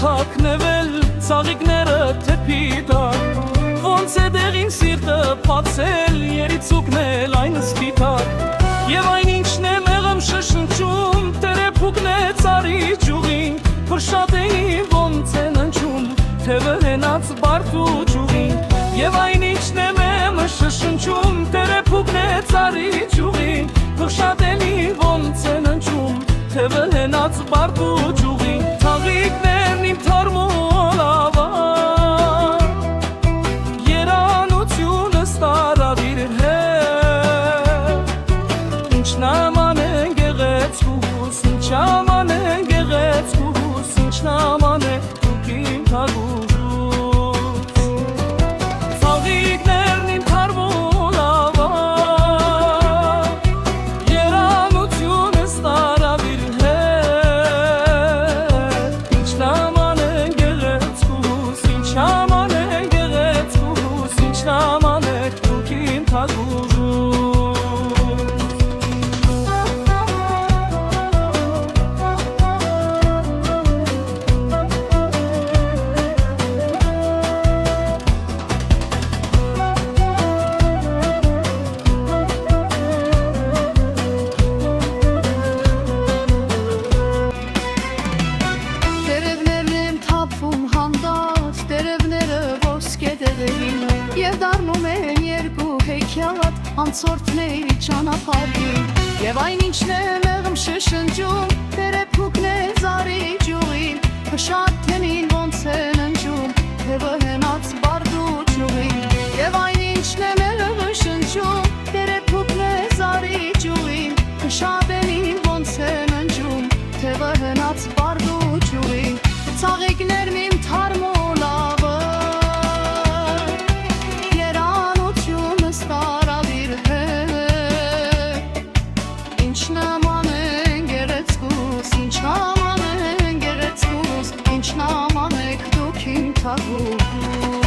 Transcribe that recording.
թաքնվել ծաղիկները թեփի տակ ոնց է դեղին սիրտը փացել երիցուկնել այն սպիտակ եւ այն ինչն է մեղմ շշնջում տերեփուկն է ծարի ջուղին փրշատեի ոնց է ննջում թևը հենած բարդու ջուղին եւ այն ինչն է մեղմ շշնջում տերեփուկն է ծարի ջուղին փրշատելի ոնց է ննջում թևը հենած բարդու ջուղին թաղիկներն իմ թարմոլ ավար երանությունս տարավ իր հետ ինչ նաման են գեղեցկուս ինչ աման են գեղեցկուս ինչ նաման է դուք իմ թագուժուս թաղիկներն իմ թարմոլ ավար երանությունս տարավ իր հետ ինչ նաման են գեղեցկուս ինչ աման են գեղեցկուս ինչ նաման է դուք իմ թագուժուս Եվ դառնում են երկու հեքիաթ անցորդների ճանապարհին Եվ այն ինչն է մեղմ շշնջում տերեփուկն է զարի ջուղին փշատենին ոնց է ննջում թևը հենած բարդու ջուղին Եվ այն ինչն է մեղմ շշնջում տերեփուկն է զարի ջուղին փշատենին ոնց է ննջում թևը հենած բարդու ջուղին Ցաղիկներն իմ թարմոլ Ինչ նաման եք դուք իմ թագուժուս